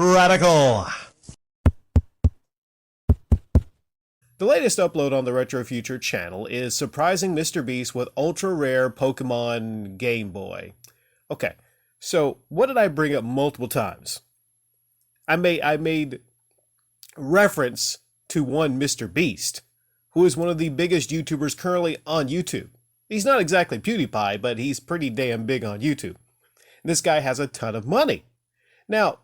Radical. The latest upload on the Retro Future channel is surprising Mr. Beast with ultra rare Pokemon Game Boy. Okay, so what did I bring up multiple times? I made reference to one Mr. Beast, who is one of the biggest YouTubers currently on YouTube. He's not exactly PewDiePie, but he's pretty damn big on YouTube. This guy has a ton of money. Now,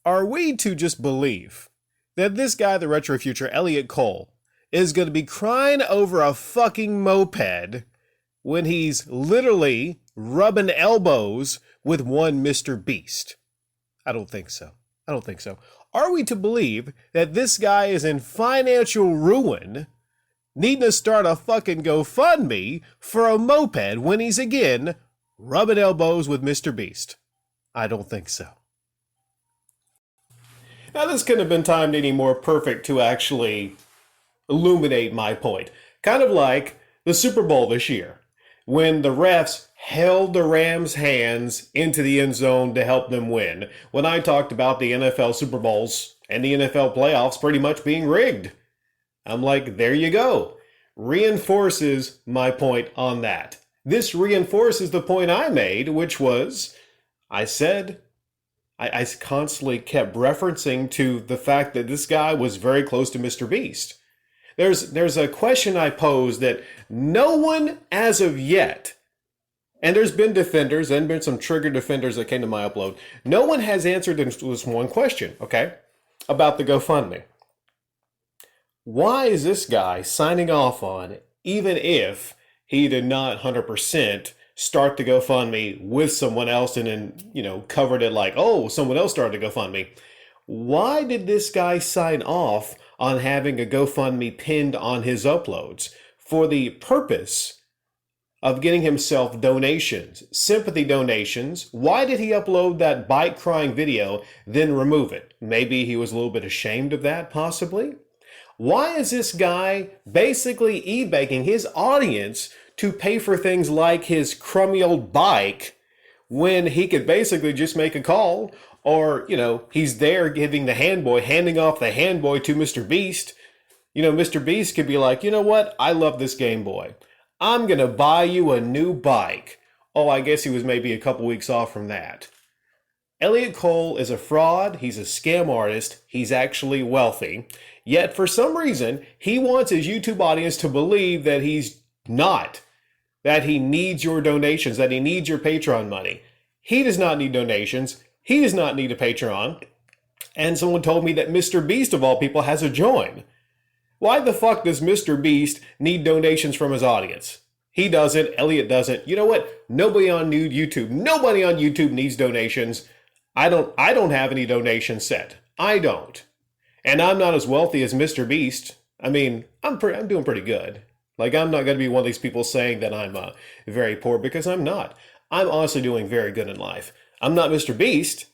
are we to just believe that this guy, the Retro Future, Elliot Cole, is going to be crying over a fucking moped when he's literally rubbing elbows with one Mr. Beast? I don't think so. Are we to believe that this guy is in financial ruin, needing to start a fucking GoFundMe for a moped when he's again rubbing elbows with Mr. Beast? I don't think so. Now, this couldn't have been timed any more perfect to actually illuminate my point. Kind of like the Super Bowl this year, when the refs held the Rams' hands into the end zone to help them win, when I talked about the NFL Super Bowls and the NFL playoffs pretty much being rigged. I'm like, there you go. Reinforces my point on that. This reinforces the point I made, which was, I constantly kept referencing to the fact that this guy was very close to Mr. Beast. There's a question I posed that no one as of yet, and there's been defenders and been some trigger defenders that came to my upload, no one has answered this one question, okay, about the GoFundMe. Why is this guy signing off on, even if he did not 100% start the GoFundMe with someone else and then, covered it like, oh, someone else started the GoFundMe? Why did this guy sign off on having a GoFundMe pinned on his uploads? For the purpose of getting himself donations, sympathy donations. Why did he upload that bike crying video, then remove it? Maybe he was a little bit ashamed of that, possibly. Why is this guy basically e-banking his audience to pay for things like his crummy old bike when he could basically just make a call? Or, he's there giving handing off the handboy to Mr. Beast. Mr. Beast could be like, you know what? I love this Game Boy. I'm going to buy you a new bike. Oh, I guess he was maybe a couple weeks off from that. Elliot Cole is a fraud. He's a scam artist. He's actually wealthy. Yet, for some reason, he wants his YouTube audience to believe that he's not. That he needs your donations, that he needs your Patreon money. He does not need donations. He does not need a Patreon. And someone told me that Mr. Beast, of all people, has a join. Why the fuck does Mr. Beast need donations from his audience? He doesn't. Elliot doesn't. You know what? Nobody on YouTube needs donations. I don't have any donations set. I don't. And I'm not as wealthy as Mr. Beast. I mean, I'm doing pretty good. Like, I'm not going to be one of these people saying that I'm very poor, because I'm not. I'm honestly doing very good in life. I'm not Mr. Beast,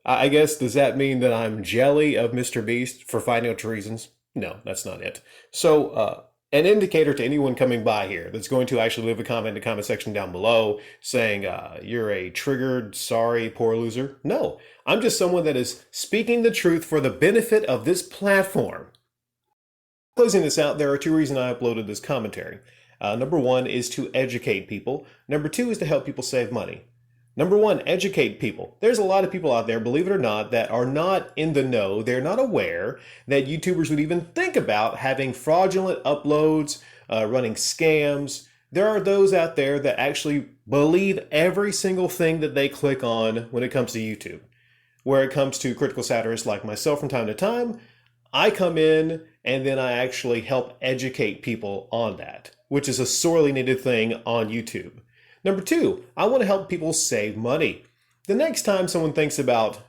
I guess, does that mean that I'm jelly of Mr. Beast for financial reasons? No, that's not it. So, an indicator to anyone coming by here that's going to actually leave a comment in the comment section down below saying, you're a triggered, sorry, poor loser. No, I'm just someone that is speaking the truth for the benefit of this platform. Closing this out, there are two reasons I uploaded this commentary. Number one is to educate people. Number two is to help people save money. Number one, educate people. There's a lot of people out there, believe it or not, that are not in the know. They're not aware that YouTubers would even think about having fraudulent uploads, running scams. There are those out there that actually believe every single thing that they click on when it comes to YouTube. Where it comes to critical satirists like myself from time to time, I come in and then I actually help educate people on that, which is a sorely needed thing on YouTube. Number two, I want to help people save money. The next time someone thinks about,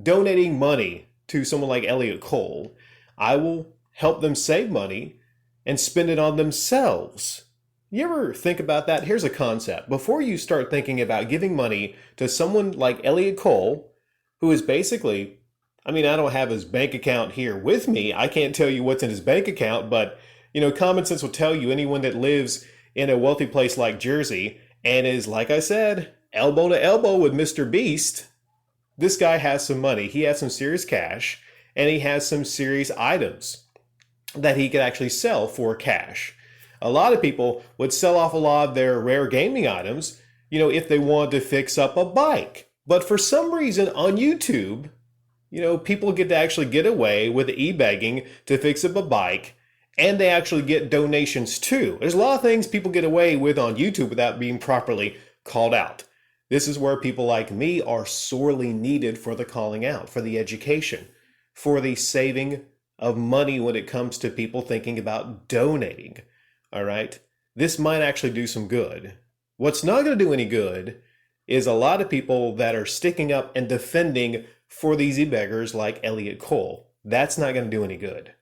donating money to someone like Elliot Cole, I will help them save money and spend it on themselves. You ever think about that? Here's a concept. Before you start thinking about giving money to someone like Elliot Cole, who is basically, I don't have his bank account here with me. I can't tell you what's in his bank account, but, common sense will tell you anyone that lives in a wealthy place like Jersey and is, like I said, elbow to elbow with Mr. Beast, This guy has some money. He has some serious cash, and he has some serious items that he could actually sell for cash. A lot of people would sell off a lot of their rare gaming items, if they wanted to fix up a bike. But for some reason on YouTube, people get to actually get away with e-begging to fix up a bike, and they actually get donations too. There's a lot of things people get away with on YouTube without being properly called out. This is where people like me are sorely needed for the calling out, for the education, for the saving of money when it comes to people thinking about donating. All right? This might actually do some good. What's not going to do any good is a lot of people that are sticking up and defending for these e-beggars like Elliot Cole. That's not going to do any good.